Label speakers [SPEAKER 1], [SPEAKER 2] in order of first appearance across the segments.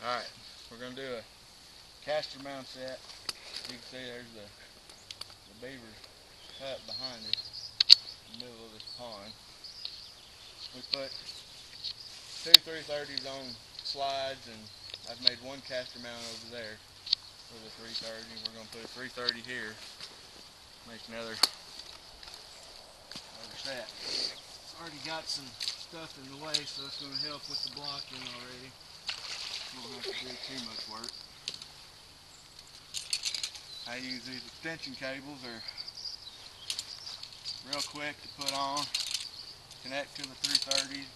[SPEAKER 1] Alright, we're going to do a Castor Mound set. You can see there's the beaver hut behind us in the middle of this pond. We put two 330s on slides, and I've made one Castor Mound over there with a 330. We're going to put a 330 here, make another set. It's already got some stuff in the way, so it's going to help with the blocking already. Don't have to do too much work. I use these extension cables. They're real quick to put on, connect to the 330,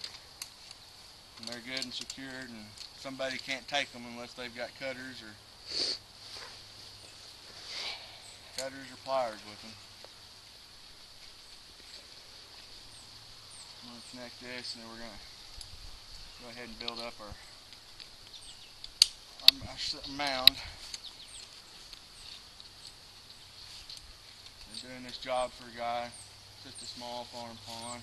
[SPEAKER 1] and they're good and secured, and somebody can't take them unless they've got cutters or pliers with them. I'm going to connect this, and then we're going to go ahead and build up our mound. Been doing this job for a guy, just a small farm pond.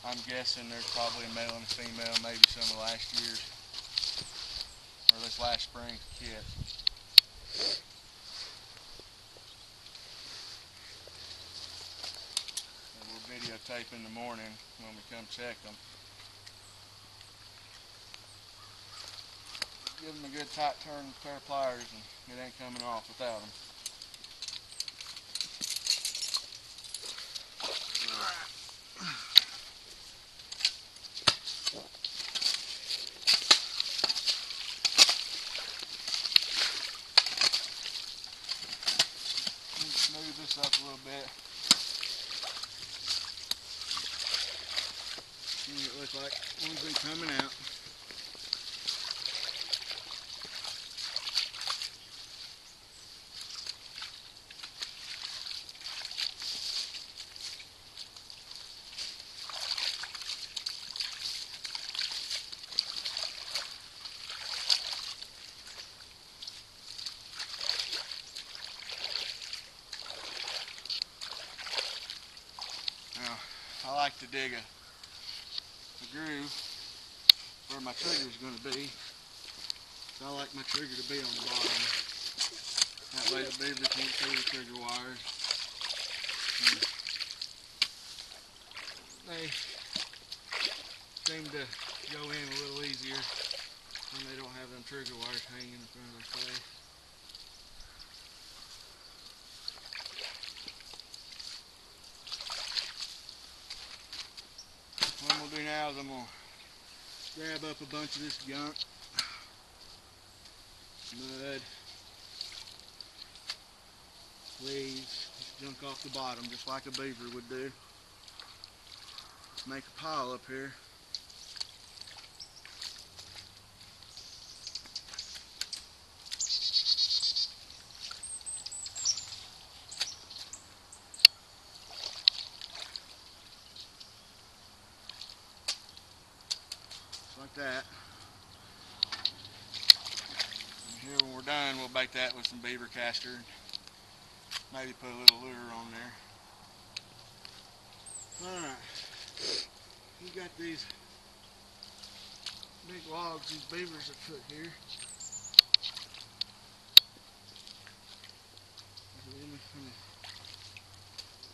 [SPEAKER 1] I'm guessing there's probably a male and a female, maybe some of last year's, or this last spring's kits. And we'll videotape in the morning when we come check them. Give them a good tight turn with a pair of pliers, and it ain't coming off without them. Smooth this up a little bit. See what it looks like. One's been coming out. I like to dig a groove where my trigger is going to be. So I like my trigger to be on the bottom. That way the beaver can't see the trigger wires. And they seem to go in a little easier when they don't have them trigger wires hanging in front of their face. What I'm going to do now is I'm going to grab up a bunch of this junk, mud, leaves, junk off the bottom, just like a beaver would do. Make a pile up here. Like that. And here when we're done, we'll bait that with some beaver castor. Maybe put a little lure on there. Alright. You got these big logs these beavers have put here.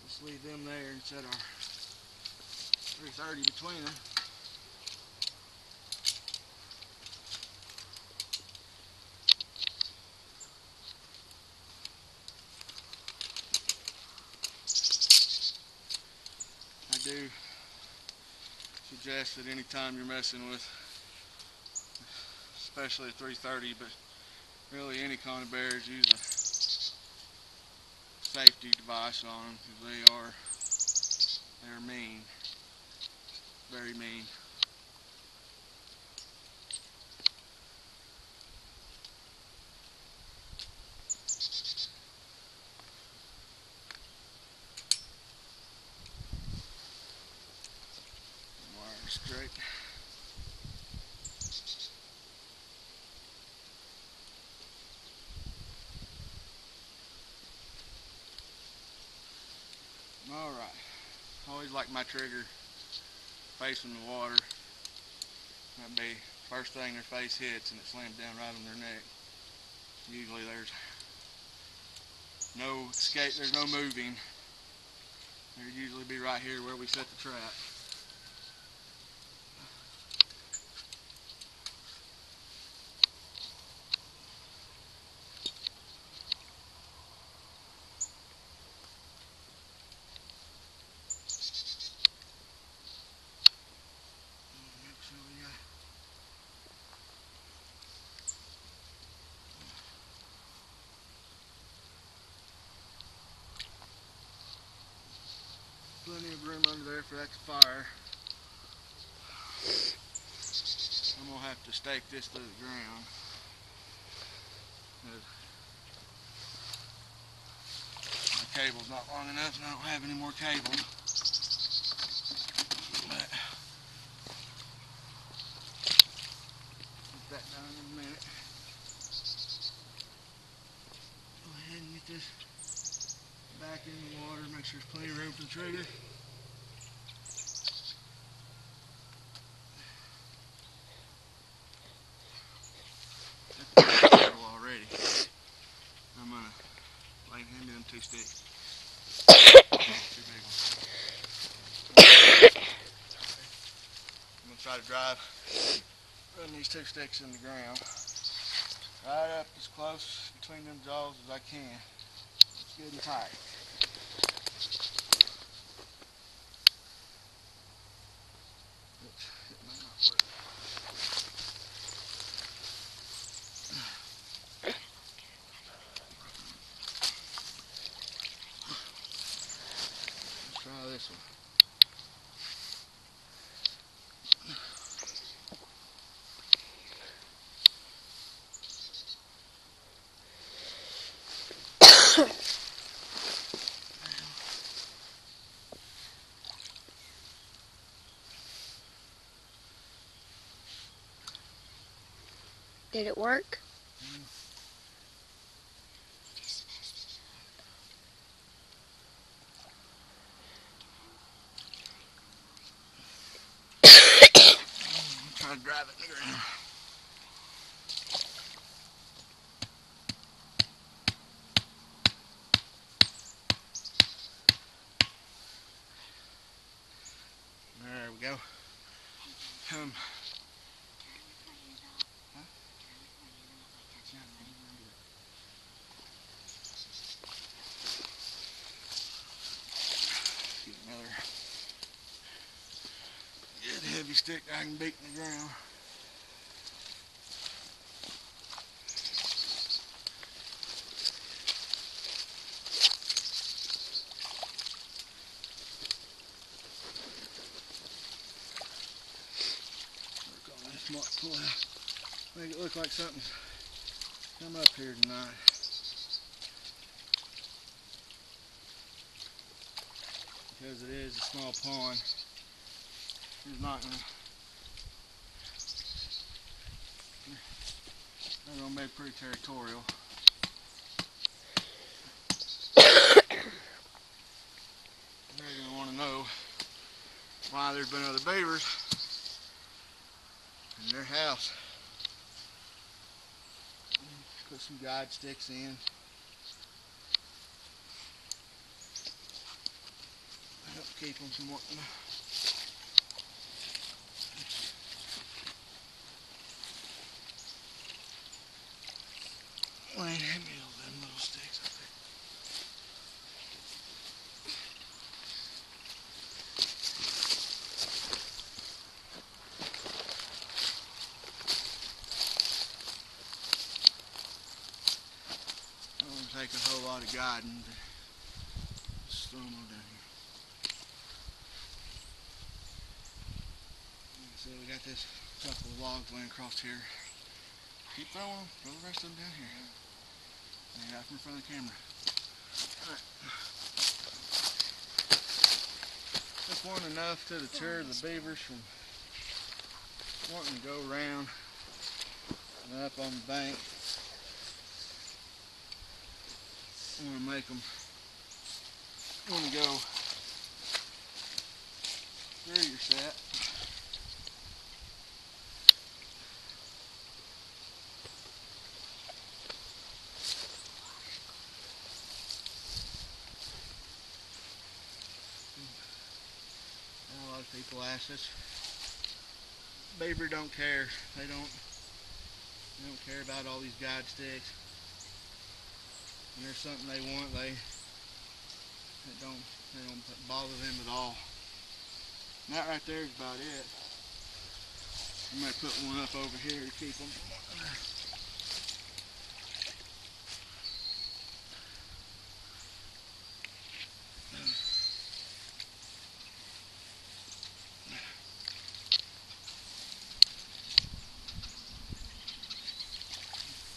[SPEAKER 1] Just leave them there and set our 330 between them. I do suggest that anytime you're messing with, especially a 330, but really any conibears, use a safety device on them, because they're mean, very mean. Wire straight. Alright, I always like my trigger facing the water. That'd be first thing their face hits and it slams down right on their neck. Usually there's no escape, there's no moving. They'll usually be right here where we set the trap. Make sure we got plenty of room under there for that to fire. I'm going to have to stake this through the ground. My cable's not long enough and I don't have any more cable. But get that done in a minute. Go ahead and get this back in the water, make sure there's plenty of room for the trigger. Already. I'm gonna hand me them 2 sticks. Too big ones. I'm gonna try to run these 2 sticks in the ground, right up as close between them jaws as I can. It's good and tight. Oops, it might not work. Let's try this one.
[SPEAKER 2] Did it work?
[SPEAKER 1] Try to drive it in the ground. There we go. Get another good heavy stick I can beat in the ground. Work on this smart pullout. Make it look like something's come up here tonight. Because it is a small pond, it's not gonna, they're gonna be pretty territorial. They're gonna want to know why there's been other beavers in their house. Put some guide sticks in. Help keep them from wanting to. Wayne, hand me them little sticks up there. It won't take a whole lot of guiding to slow them down here. So we got this couple of logs laying across here. Keep throwing them, throw the rest of them down here. Yeah, right from in front of the camera. Alright. Just one enough to deter the beavers from wanting to go around and up on the bank. I want to make them want to go through your set. glasses. Beaver don't care. They don't care about all these guide sticks. When there's something they want, they don't bother them at all. And that right there is about it. I'm gonna put one up over here to keep them.